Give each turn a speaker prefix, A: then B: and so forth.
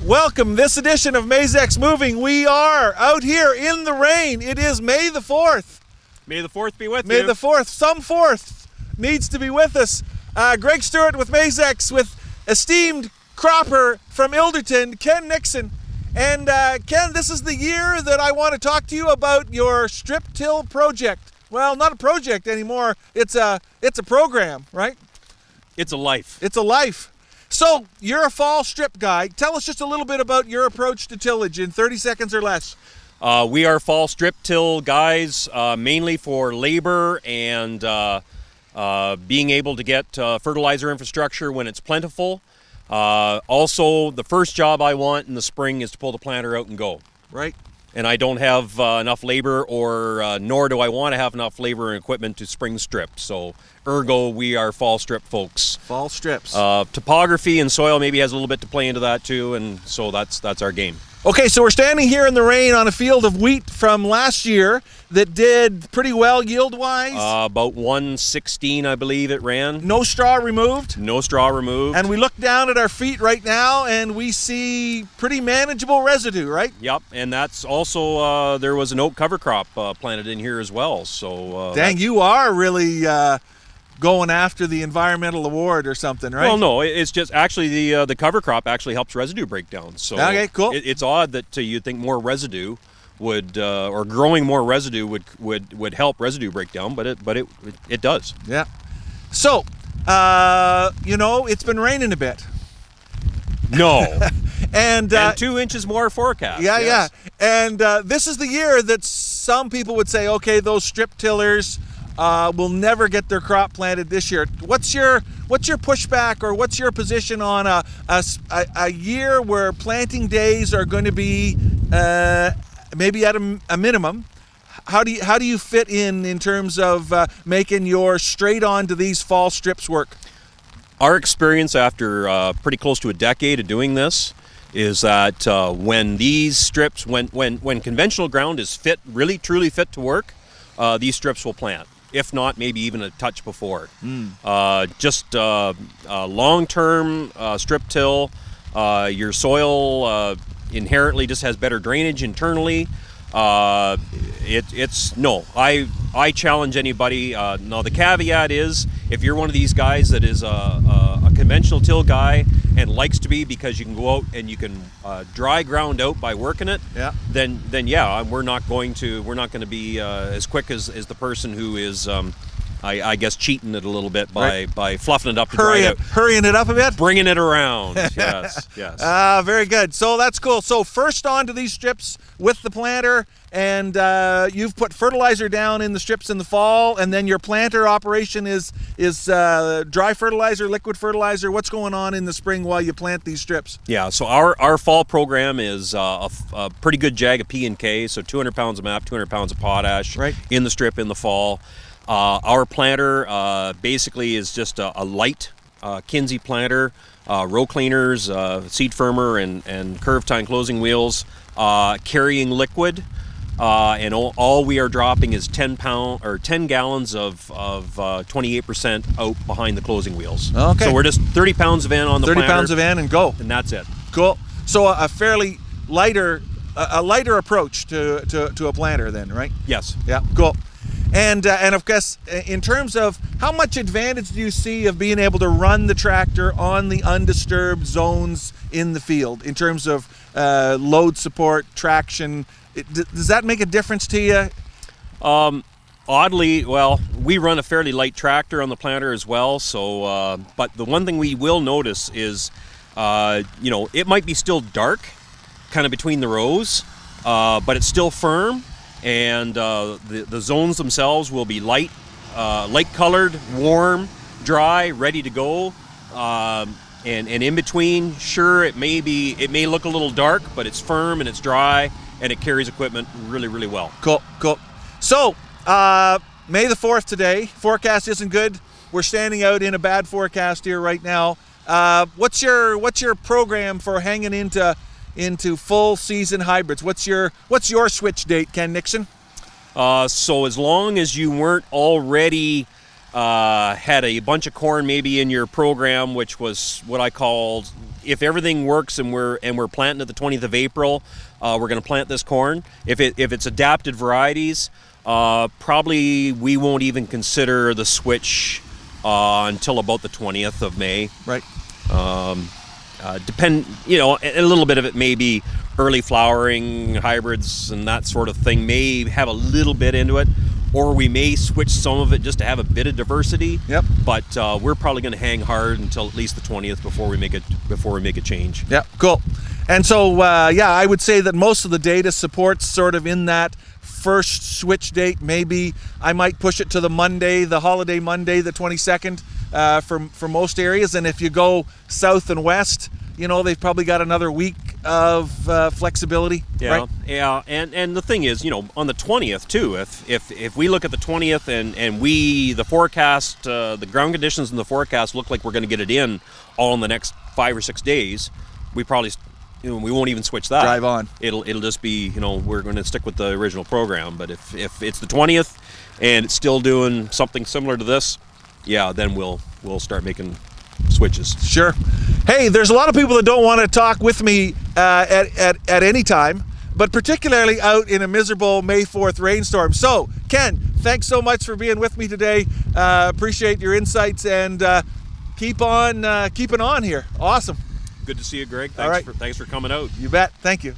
A: Welcome this edition of Maizex Moving. We are out here in the rain. It is May the 4th.
B: May the 4th be with you.
A: May the 4th, some 4th needs to be with us. Greg Stewart with Maizex, with esteemed cropper from Ilderton, Ken Nixon. And Ken, this is the year that I want to talk to you about your strip till project. Well, not a project anymore. It's a program, right?
B: It's a life.
A: It's a life. So, you're a fall strip guy. Tell us just a little bit about your approach to tillage in 30 seconds or less.
B: We are fall strip till guys, mainly for labor and being able to get fertilizer infrastructure when it's plentiful. Also, the first job I want in the spring is to pull the planter out and go.
A: Right.
B: And I don't have enough labor, or nor do I want to have enough labor and equipment to spring strip. So, ergo, we are fall strip folks.
A: Fall strips.
B: Topography and soil maybe has a little bit to play into that too, and so that's our game.
A: Okay, so we're standing here in the rain on a field of wheat from last year that did pretty well yield-wise.
B: About 116, I believe it ran.
A: No straw removed.
B: No straw removed.
A: And we look down at our feet right now and we see pretty manageable residue, right?
B: Yep, and that's also, there was an oak cover crop planted in here as well. So
A: dang, you are really going after the environmental award or something, right?
B: Well, no, it's just actually the cover crop actually helps residue breakdown. So
A: okay, cool.
B: It's odd that you'd think more residue would, or growing more residue would help residue breakdown, but it does.
A: Yeah. So, it's been raining a bit.
B: No.
A: and
B: 2 inches more forecast.
A: Yeah,
B: yes.
A: yeah. And this is the year that some people would say, okay, those strip tillers will never get their crop planted this year. What's your pushback, or what's your position on a year where planting days are going to be maybe at a minimum? How do you fit in terms of making your straight on to these fall strips work?
B: Our experience after pretty close to a decade of doing this is that when these strips, when conventional ground is fit, really truly fit to work, these strips will plant. If not, maybe even a touch before. Just long-term strip till, your soil inherently just has better drainage internally. I challenge anybody. Now the caveat is, if you're one of these guys that is a conventional till guy and likes to be, because you can go out and you can dry ground out by working it,
A: yeah.
B: Then yeah, we're not going to be as quick as the person who is I guess cheating it a little bit by fluffing it up to dry it out.
A: Hurrying it up a bit?
B: Bringing it around, yes, yes.
A: Very good. So that's cool. So first on to these strips with the planter, and you've put fertilizer down in the strips in the fall, and then your planter operation is dry fertilizer, liquid fertilizer. What's going on in the spring while you plant these strips?
B: Yeah, so our fall program is a pretty good jag of P&K, so 200 pounds of MAP, 200 pounds of potash in the strip in the fall. Our planter basically is just a light Kinsey planter, row cleaners, seed firmer, and curved tine closing wheels, carrying liquid, and all we are dropping is 10 gallons of 28% out behind the closing wheels.
A: Okay.
B: So we're just 30 pounds of N on the planter.
A: 30 pounds of N and go.
B: And that's it.
A: Cool. So a fairly lighter approach to a planter then, right?
B: Yes.
A: Yeah. Cool. And of course, in terms of how much advantage do you see of being able to run the tractor on the undisturbed zones in the field in terms of load support, traction? Does that make a difference to you?
B: Oddly, well, we run a fairly light tractor on the planter as well. So, but the one thing we will notice is, it might be still dark, kind of between the rows, but it's still firm. And the zones themselves will be light colored, warm, dry, ready to go. And in between, sure, it may look a little dark, but it's firm and it's dry, and it carries equipment really, really well.
A: Cool. So, May the 4th today. Forecast isn't good. We're standing out in a bad forecast here right now. What's your program for hanging into full season hybrids? What's your switch date, Ken Nixon?
B: So as long as you weren't already had a bunch of corn maybe in your program, which was what I called if everything works and we're planting at the 20th of April, we're going to plant this corn. If it's adapted varieties, probably we won't even consider the switch until about the 20th of May.
A: Right.
B: Depend, a little bit of it may be early flowering hybrids and that sort of thing may have a little bit into it, or we may switch some of it just to have a bit of diversity.
A: Yep.
B: But we're probably going to hang hard until at least the 20th before we make a change.
A: Yeah, cool. And so, I would say that most of the data supports sort of in that first switch date. Maybe I might push it to the holiday Monday, the 22nd, for most areas. And if you go south and west, they've probably got another week of flexibility.
B: Yeah,
A: right?
B: Yeah. And the thing is, on the 20th too, if we look at the 20th and the forecast, the ground conditions in the forecast look like we're going to get it in all in the next 5 or 6 days, we probably we won't even switch that.
A: Drive on.
B: It'll just be, we're going to stick with the original program. But if it's the 20th and it's still doing something similar to this, yeah, then we'll start making switches.
A: Sure. Hey, there's a lot of people that don't want to talk with me at any time, but particularly out in a miserable May 4th rainstorm. So, Ken, thanks so much for being with me today. Appreciate your insights, and keep on keeping on here. Awesome.
B: Good to see you, Greg.
A: All right.
B: Thanks for coming out.
A: You bet. Thank you.